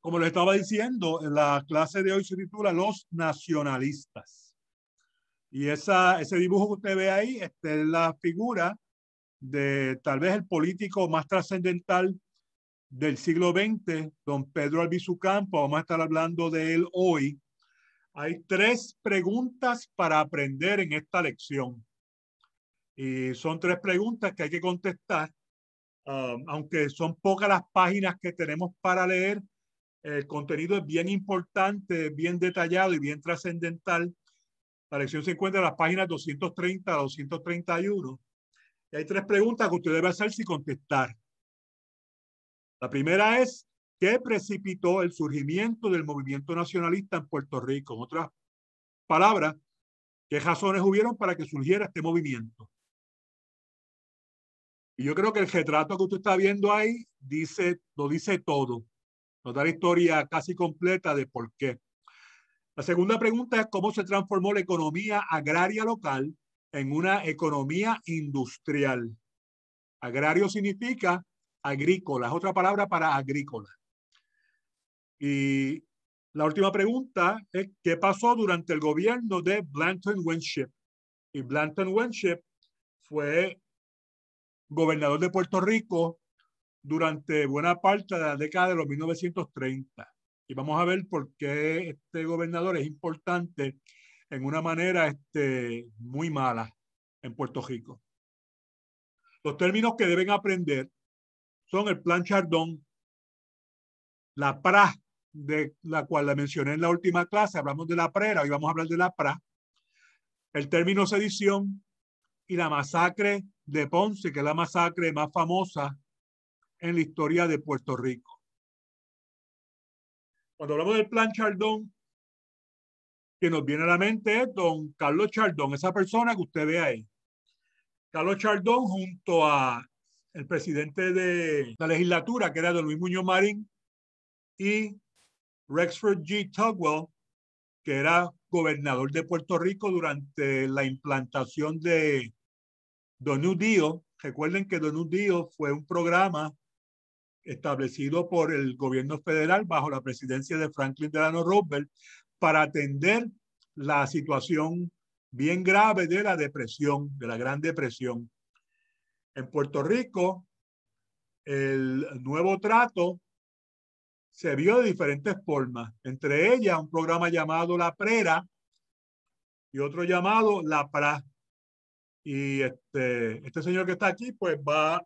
Como les estaba diciendo, la clase de hoy se titula Los Nacionalistas. Y ese dibujo que usted ve ahí es la figura de tal vez el político más trascendental del siglo XX, don Pedro Albizu Campos. Vamos a estar hablando de él hoy. Hay 3 preguntas para aprender en esta lección. Y son 3 preguntas que hay que contestar. Aunque son pocas las páginas que tenemos para leer, el contenido es bien importante, bien detallado y bien trascendental. La lección se encuentra en las páginas 230 a 231. Y hay 3 preguntas que usted debe hacerse y contestar. La primera es, ¿qué precipitó el surgimiento del movimiento nacionalista en Puerto Rico? En otras palabras, ¿qué razones hubieron para que surgiera este movimiento? Y yo creo que el retrato que usted está viendo ahí lo dice todo. Nos da la historia casi completa de por qué. La segunda pregunta es cómo se transformó la economía agraria local en una economía industrial. Agrario significa agrícola, es otra palabra para agrícola. Y la última pregunta es qué pasó durante el gobierno de Blanton Winship. Y Blanton Winship fue gobernador de Puerto Rico durante buena parte de la década de los 1930. Y vamos a ver por qué este gobernador es importante en una manera muy mala en Puerto Rico. Los términos que deben aprender son el Plan Chardón, la PRA, de la cual la mencioné en la última clase, hablamos de la PRERA, hoy vamos a hablar de la PRA, el término sedición y la masacre de Ponce, que es la masacre más famosa en la historia de Puerto Rico. Cuando hablamos del Plan Chardón, que nos viene a la mente es don Carlos Chardón, esa persona que usted ve ahí. Carlos Chardón junto a el presidente de la legislatura, que era don Luis Muñoz Marín, y Rexford G. Tugwell, que era gobernador de Puerto Rico durante la implantación de Don New Deal. Recuerden que Don New Deal fue un programa establecido por el gobierno federal bajo la presidencia de Franklin Delano Roosevelt para atender la situación bien grave de la depresión, de la Gran Depresión. En Puerto Rico, el nuevo trato se vio de diferentes formas, entre ellas un programa llamado La Prera y otro llamado La PRA. Y este señor que está aquí, pues va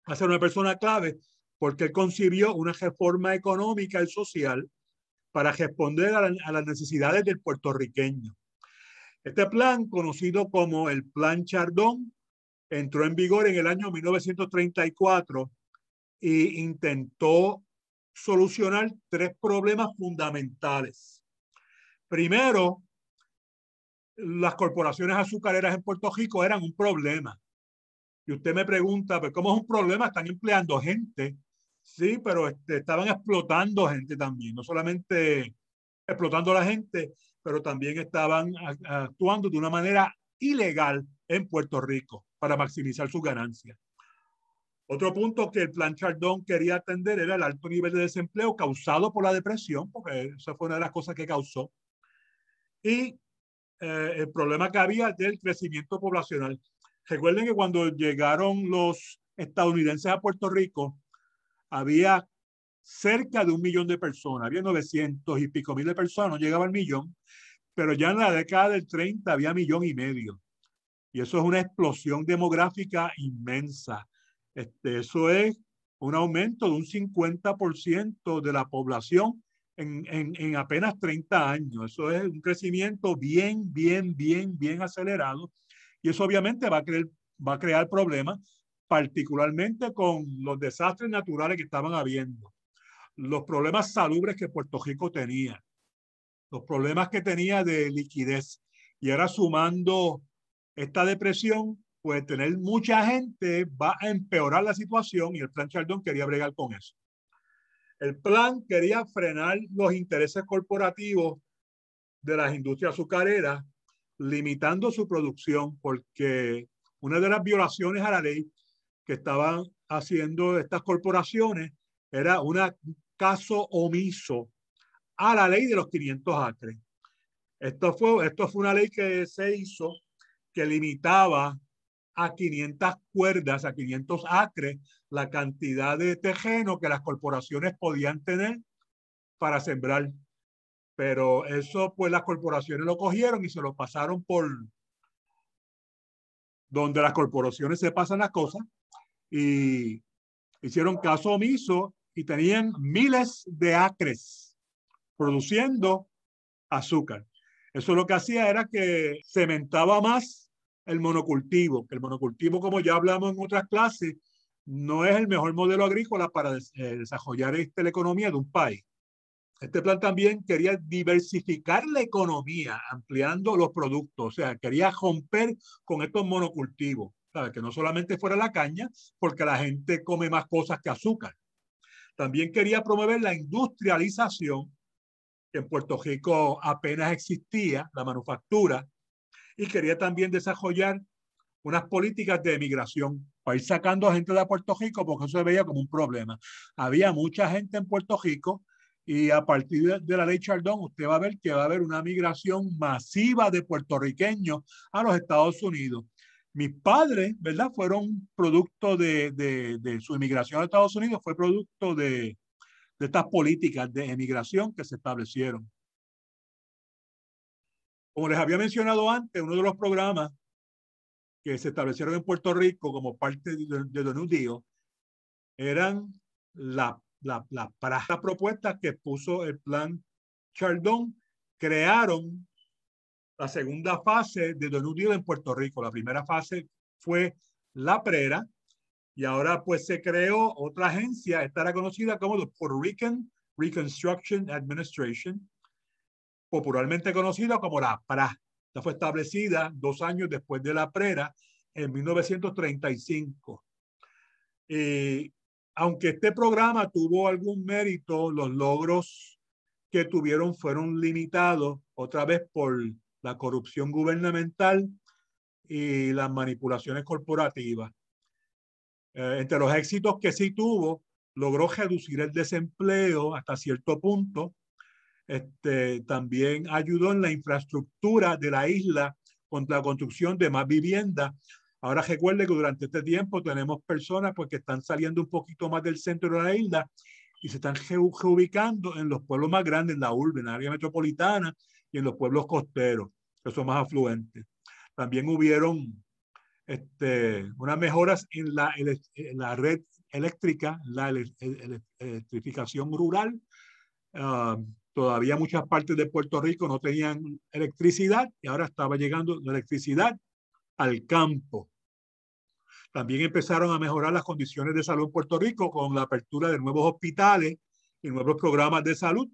a ser una persona clave porque él concibió una reforma económica y social para responder a las necesidades del puertorriqueño. Este plan, conocido como el Plan Chardón, entró en vigor en el año 1934 e intentó solucionar 3 problemas fundamentales. Primero, las corporaciones azucareras en Puerto Rico eran un problema. Y usted me pregunta, pues, ¿cómo es un problema? Están empleando gente. Sí, pero estaban explotando gente también, no solamente explotando a la gente, pero también estaban actuando de una manera ilegal en Puerto Rico para maximizar sus ganancias. Otro punto que el Plan Chardón quería atender era el alto nivel de desempleo causado por la depresión, porque esa fue una de las cosas que causó, y el problema que había del crecimiento poblacional. Recuerden que cuando llegaron los estadounidenses a Puerto Rico, había cerca de 1 millón de personas, había 900 y pico mil de personas, no llegaba al millón, pero ya en la década del 30 había 1,5 millones. Y eso es una explosión demográfica inmensa. Eso es un aumento de un 50% de la población en apenas 30 años. Eso es un crecimiento bien acelerado. Y eso obviamente va a crear problemas, particularmente con los desastres naturales que estaban habiendo, los problemas salubres que Puerto Rico tenía, los problemas que tenía de liquidez. Y ahora sumando esta depresión, pues tener mucha gente va a empeorar la situación y el Plan Chardón quería bregar con eso. El plan quería frenar los intereses corporativos de las industrias azucareras, limitando su producción, porque una de las violaciones a la ley que estaban haciendo estas corporaciones era una caso omiso a la ley de los 500 acres. Esto fue una ley que se hizo que limitaba a 500 cuerdas, a 500 acres, la cantidad de terreno que las corporaciones podían tener para sembrar. Pero eso, pues las corporaciones lo cogieron y se lo pasaron por donde las corporaciones se pasan las cosas y hicieron caso omiso y tenían miles de acres produciendo azúcar. Eso lo que hacía era que cementaba más el monocultivo, que el monocultivo, como ya hablamos en otras clases, no es el mejor modelo agrícola para desarrollar la economía de un país. Este plan también quería diversificar la economía, ampliando los productos, o sea, quería romper con estos monocultivos, ¿sabes? Que no solamente fuera la caña, porque la gente come más cosas que azúcar. También quería promover la industrialización, que en Puerto Rico apenas existía, la manufactura, y quería también desarrollar unas políticas de emigración para ir sacando a gente de Puerto Rico, porque eso se veía como un problema. Había mucha gente en Puerto Rico y a partir de la ley Chardón usted va a ver que va a haber una migración masiva de puertorriqueños a los Estados Unidos. Mis padres, ¿verdad? Fueron producto de su emigración a Estados Unidos, fue producto de estas políticas de emigración que se establecieron. Como les había mencionado antes, uno de los programas que se establecieron en Puerto Rico como parte de The New Deal eran las propuestas que puso el plan Chardón, crearon la segunda fase de The New Deal en Puerto Rico. La primera fase fue la PRERA y ahora pues se creó otra agencia, esta era conocida como the Puerto Rican Reconstruction Administration, popularmente conocida como la PRA. Esta fue establecida 2 años después de la PRERA, en 1935. Aunque este programa tuvo algún mérito, los logros que tuvieron fueron limitados otra vez por la corrupción gubernamental y las manipulaciones corporativas. Entre los éxitos que sí tuvo, logró reducir el desempleo hasta cierto punto. También ayudó en la infraestructura de la isla con la construcción de más viviendas. Ahora recuerde que durante este tiempo tenemos personas pues, que están saliendo un poquito más del centro de la isla y se están reubicando en los pueblos más grandes, en la urbe, en la área metropolitana y en los pueblos costeros, que son más afluentes. También hubieron unas mejoras en la red eléctrica, la electrificación rural. Todavía muchas partes de Puerto Rico no tenían electricidad y ahora estaba llegando la electricidad al campo. También empezaron a mejorar las condiciones de salud en Puerto Rico con la apertura de nuevos hospitales y nuevos programas de salud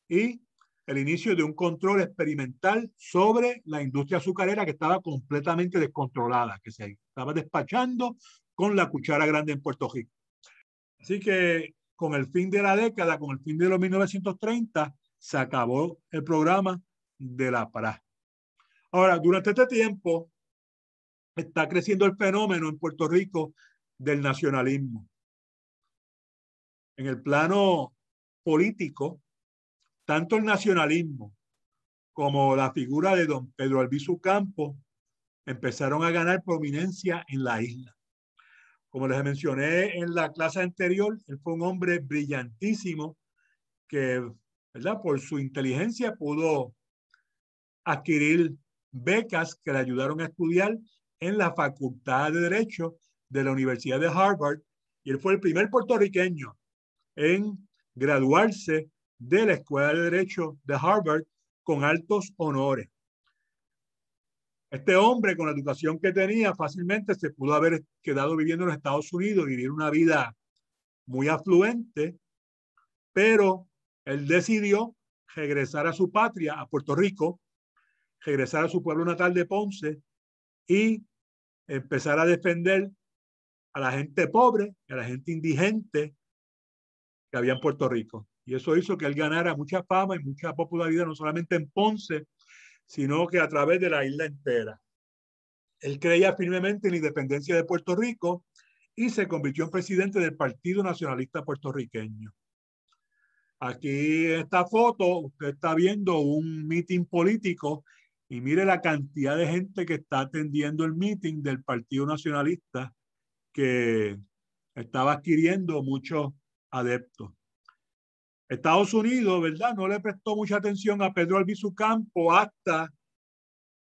y el inicio de un control experimental sobre la industria azucarera que estaba completamente descontrolada, que se estaba despachando con la cuchara grande en Puerto Rico. Así que con el fin de la década, con el fin de los 1930, se acabó el programa de la PRA. Ahora, durante este tiempo, está creciendo el fenómeno en Puerto Rico del nacionalismo. En el plano político, tanto el nacionalismo como la figura de don Pedro Albizu Campos empezaron a ganar prominencia en la isla. Como les mencioné en la clase anterior, él fue un hombre brillantísimo que, ¿verdad? Por su inteligencia pudo adquirir becas que le ayudaron a estudiar en la Facultad de Derecho de la Universidad de Harvard y él fue el primer puertorriqueño en graduarse de la Escuela de Derecho de Harvard con altos honores. Este hombre, con la educación que tenía, fácilmente se pudo haber quedado viviendo en los Estados Unidos y vivir una vida muy afluente, pero él decidió regresar a su patria, a Puerto Rico, regresar a su pueblo natal de Ponce y empezar a defender a la gente pobre, a la gente indigente que había en Puerto Rico. Y eso hizo que él ganara mucha fama y mucha popularidad, no solamente en Ponce, sino que a través de la isla entera. Él creía firmemente en la independencia de Puerto Rico y se convirtió en presidente del Partido Nacionalista Puertorriqueño. Aquí en esta foto usted está viendo un meeting político y mire la cantidad de gente que está atendiendo el meeting del Partido Nacionalista, que estaba adquiriendo muchos adeptos. Estados Unidos, ¿verdad? No le prestó mucha atención a Pedro Albizu Campos hasta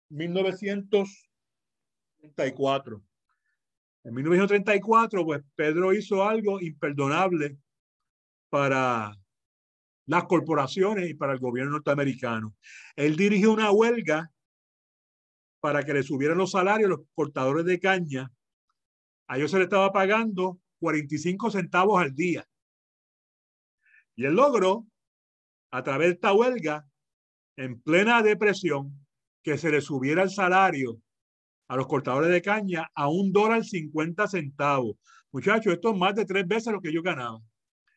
1934. En 1934, pues Pedro hizo algo imperdonable para las corporaciones y para el gobierno norteamericano. Él dirigió una huelga para que le subieran los salarios a los cortadores de caña. A ellos se le estaba pagando 45 centavos al día. Y él logró, a través de esta huelga, en plena depresión, que se le subiera el salario a los cortadores de caña a $1.50. Muchachos, esto es más de 3 veces lo que yo ganaba.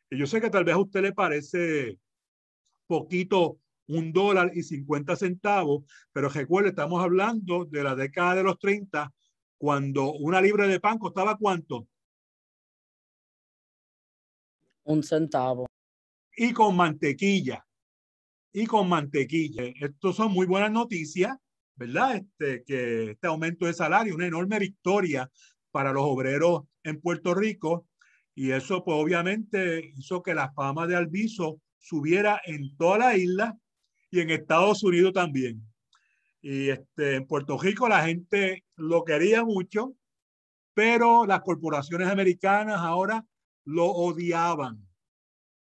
Y yo sé que tal vez a usted le parece poquito $1.50, pero recuerde, estamos hablando de la década de los 30, cuando una libra de pan costaba ¿cuánto? 1 centavo. Y con mantequilla. Y con mantequilla. Estos son muy buenas noticias, ¿verdad? Que este aumento de salario, una enorme victoria para los obreros en Puerto Rico. Y eso, pues, obviamente hizo que la fama de Albizu subiera en toda la isla y en Estados Unidos también. Y en Puerto Rico la gente lo quería mucho, pero las corporaciones americanas ahora lo odiaban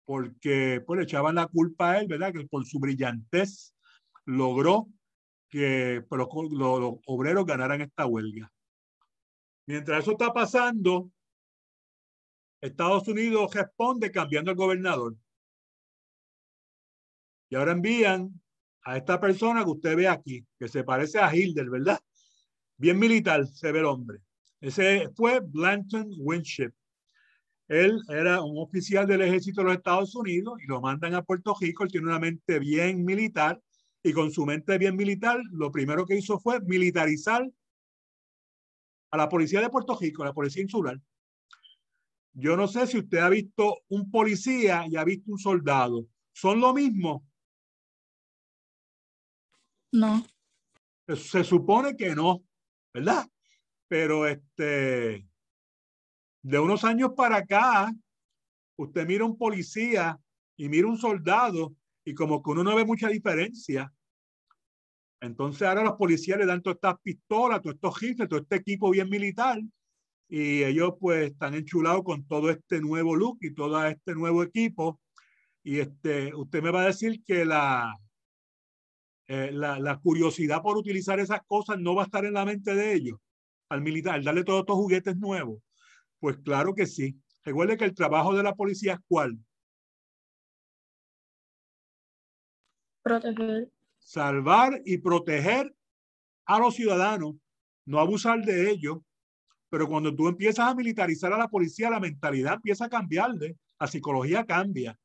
porque pues, le echaban la culpa a él, ¿verdad? Que por su brillantez logró que pues, los obreros ganaran esta huelga. Mientras eso está pasando, Estados Unidos responde cambiando el gobernador. Y ahora envían a esta persona que usted ve aquí, que se parece a Hilder, ¿verdad? Bien militar se ve el hombre. Ese fue Blanton Winship. Él era un oficial del ejército de los Estados Unidos y lo mandan a Puerto Rico. Él tiene una mente bien militar y con su mente bien militar, lo primero que hizo fue militarizar a la policía de Puerto Rico, la policía insular. Yo no sé si usted ha visto un policía y ha visto un soldado. ¿Son lo mismo? No. Se supone que no, ¿verdad? Pero de unos años para acá, usted mira un policía y mira un soldado y como que uno no ve mucha diferencia. Entonces ahora los policías le dan todas estas pistolas, todos estos rifles, todo este equipo bien militar y ellos pues están enchulados con todo este nuevo look y todo este nuevo equipo. Y usted me va a decir que la curiosidad por utilizar esas cosas no va a estar en la mente de ellos al militar, al darle todos estos juguetes nuevos. Pues claro que sí. Recuerde que el trabajo de la policía es ¿cuál? Proteger. Salvar y proteger a los ciudadanos, no abusar de ellos. Pero cuando tú empiezas a militarizar a la policía, la mentalidad empieza a cambiarle, la psicología cambia.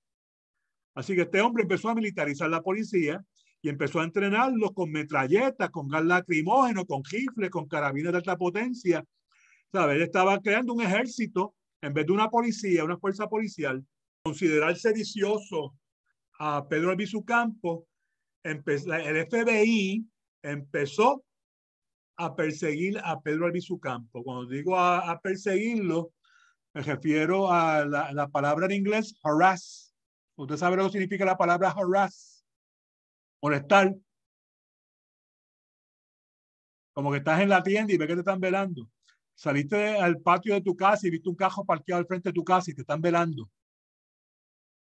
Así que este hombre empezó a militarizar la policía y empezó a entrenarlos con metralletas, con gas lacrimógeno, con rifles, con carabines de alta potencia. ¿Sabes? Él estaba creando un ejército en vez de una policía, una fuerza policial. Considerar sedicioso a Pedro Albizu Campos, el FBI empezó a perseguir a Pedro Albizu Campos. Cuando digo a perseguirlo, me refiero a la palabra en inglés harass. ¿Usted sabe lo que significa la palabra harass? Molestar. Como que estás en la tienda y ves que te están velando. Saliste al patio de tu casa y viste un carro parqueado al frente de tu casa y te están velando.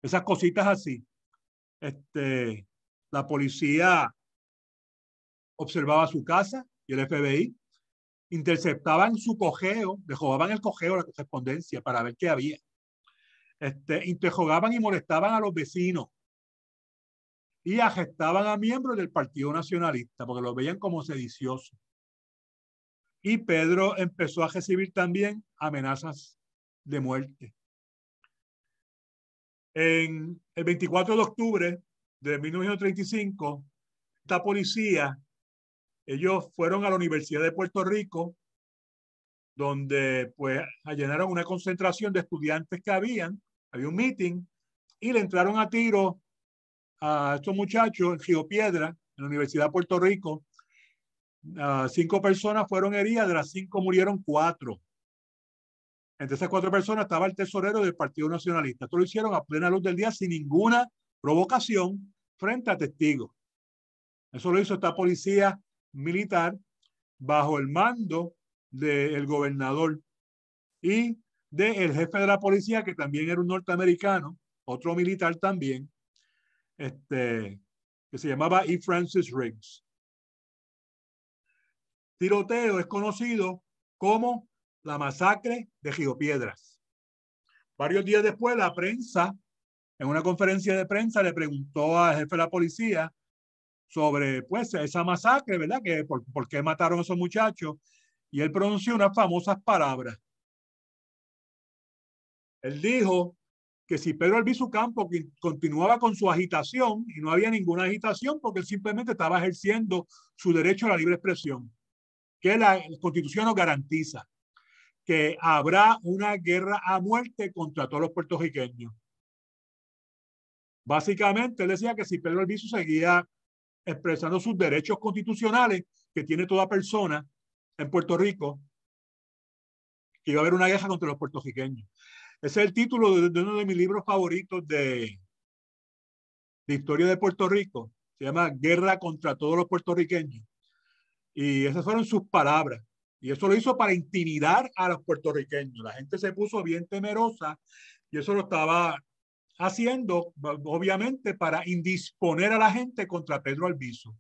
Esas cositas así. La policía observaba su casa y el FBI interceptaban su cogeo, le robaban el cogeo, la correspondencia para ver qué había. Interrogaban y molestaban a los vecinos y arrestaban a miembros del Partido Nacionalista porque los veían como sediciosos. Y Pedro empezó a recibir también amenazas de muerte. En el 24 de octubre de 1935, esta policía, ellos fueron a la Universidad de Puerto Rico, donde pues allanaron una concentración de estudiantes que había un meeting, y le entraron a tiro a estos muchachos en Río Piedra, en la Universidad de Puerto Rico. 5 personas fueron heridas, de las 5 murieron 4. Entre esas 4 personas estaba el tesorero del Partido Nacionalista. Esto lo hicieron a plena luz del día sin ninguna provocación frente a testigos. Eso lo hizo esta policía militar bajo el mando del gobernador y del jefe de la policía, que también era un norteamericano, otro militar también, que se llamaba E. Francis Riggs. Tiroteo es conocido como la masacre de Río Piedras. Varios días después, la prensa, en una conferencia de prensa, le preguntó al jefe de la policía sobre pues esa masacre, ¿verdad? Que por qué mataron a esos muchachos. Y él pronunció unas famosas palabras. Él dijo que si Pedro Albizu Campos continuaba con su agitación, y no había ninguna agitación porque él simplemente estaba ejerciendo su derecho a la libre expresión, que la Constitución nos garantiza que habrá una guerra a muerte contra todos los puertorriqueños. Básicamente, él decía que si Pedro Albizu seguía expresando sus derechos constitucionales que tiene toda persona en Puerto Rico, que iba a haber una guerra contra los puertorriqueños. Ese es el título de uno de mis libros favoritos de historia de Puerto Rico. Se llama Guerra contra todos los puertorriqueños. Y esas fueron sus palabras. Y eso lo hizo para intimidar a los puertorriqueños. La gente se puso bien temerosa y eso lo estaba haciendo, obviamente, para indisponer a la gente contra Pedro Albizu.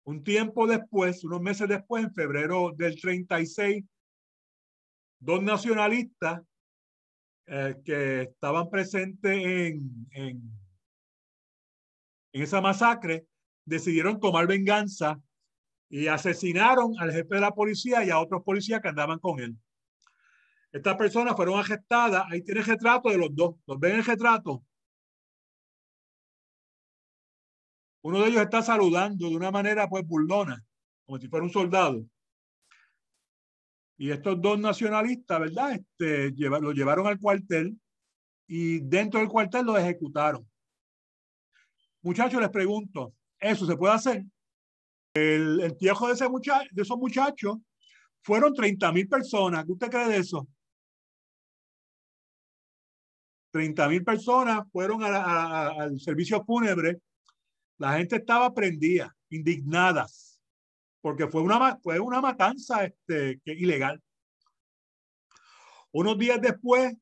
Un tiempo después, unos meses después, en febrero del 36, 2 nacionalistas que estaban presentes en esa masacre decidieron tomar venganza y asesinaron al jefe de la policía y a otros policías que andaban con él. Estas personas fueron arrestadas. Ahí tiene el retrato de los dos. ¿Los ven el retrato? Uno de ellos está saludando de una manera pues burlona, como si fuera un soldado. Y estos 2 nacionalistas, ¿verdad? Lo llevaron al cuartel y dentro del cuartel lo ejecutaron. Muchachos, les pregunto, ¿eso se puede hacer? El entierro de esos muchachos fueron 30,000 personas. ¿Qué usted cree de eso? 30,000 personas fueron al servicio fúnebre. La gente estaba prendida, indignadas, porque fue una matanza ilegal. Unos días después,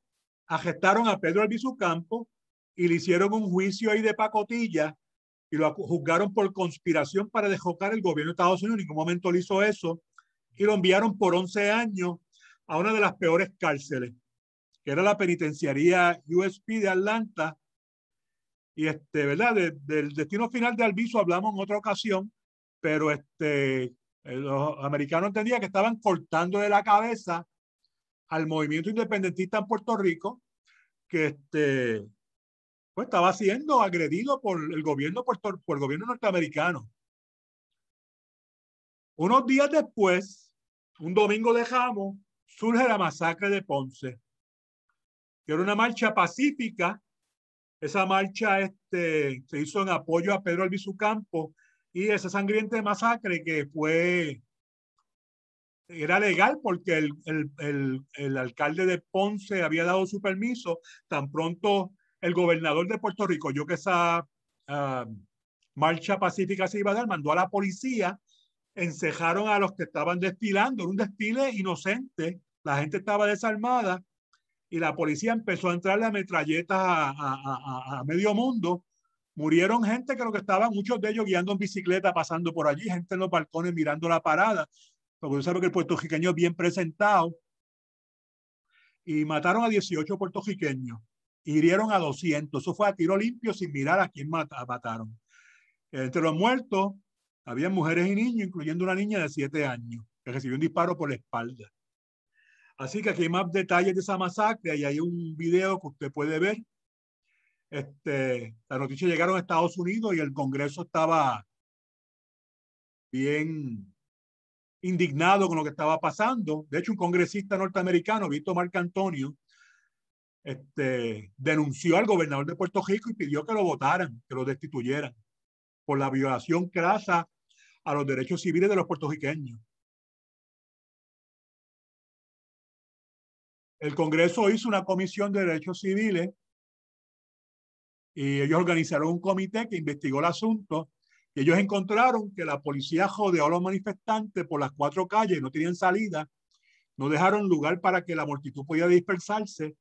arrestaron a Pedro Albizu Campos y le hicieron un juicio ahí de pacotilla y lo juzgaron por conspiración para derrocar el gobierno de Estados Unidos. En ningún momento le hizo eso y lo enviaron por 11 años a una de las peores cárceles, que era la penitenciaría USP de Atlanta. Y ¿verdad? Del destino final de Albizu hablamos en otra ocasión, pero los americanos entendían que estaban cortándole la cabeza al movimiento independentista en Puerto Rico, que pues estaba siendo agredido por el gobierno norteamericano. Unos días después, un domingo de Ramos, surge la masacre de Ponce, que era una marcha pacífica. Esa marcha se hizo en apoyo a Pedro Albizu Campos y esa sangrienta masacre que era legal porque el alcalde de Ponce había dado su permiso. Tan pronto el gobernador de Puerto Rico oyó que esa marcha pacífica se iba a dar, mandó a la policía, encerraron a los que estaban desfilando. Era un desfile inocente, la gente estaba desarmada y la policía empezó a entrarle a metralletas a medio mundo. Murieron gente que lo que estaban, muchos de ellos guiando en bicicleta, pasando por allí, gente en los balcones mirando la parada, porque usted sabe que el puertorriqueño es bien presentado. Y mataron a 18 puertorriqueños, hirieron a 200. Eso fue a tiro limpio sin mirar a quién mataron. Entre los muertos había mujeres y niños, incluyendo una niña de 7 años que recibió un disparo por la espalda. Así que aquí hay más detalles de esa masacre y hay un video que usted puede ver. Las noticias llegaron a Estados Unidos y el Congreso estaba bien indignado con lo que estaba pasando. De hecho, un congresista norteamericano, Víctor Marcantonio, denunció al gobernador de Puerto Rico y pidió que lo votaran, que lo destituyeran por la violación crasa a los derechos civiles de los puertorriqueños. El Congreso hizo una comisión de derechos civiles y ellos organizaron un comité que investigó el asunto y ellos encontraron que la policía jodeó a los manifestantes por las 4 calles, no tenían salida, no dejaron lugar para que la multitud pudiera dispersarse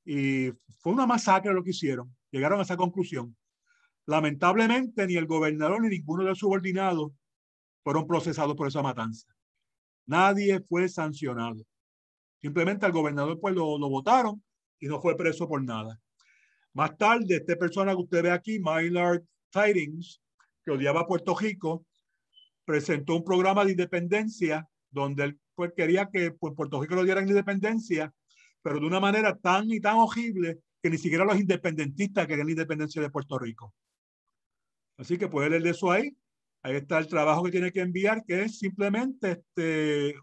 y fue una masacre lo que hicieron. Llegaron a esa conclusión. Lamentablemente ni el gobernador ni ninguno de los subordinados fueron procesados por esa matanza. Nadie fue sancionado. Simplemente al gobernador pues lo votaron y no fue preso por nada. Más tarde, esta persona que usted ve aquí, Maynard Tidings, que odiaba a Puerto Rico, presentó un programa de independencia donde él pues, quería que pues, Puerto Rico le dieran independencia, pero de una manera tan y tan horrible que ni siquiera los independentistas querían la independencia de Puerto Rico. Así que puede leer de eso ahí. Ahí está el trabajo que tiene que enviar, que es simplemente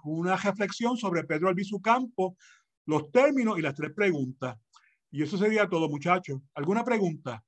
una reflexión sobre Pedro Albizu Campos, los términos y las 3 preguntas. Y eso sería todo, muchachos. ¿Alguna pregunta?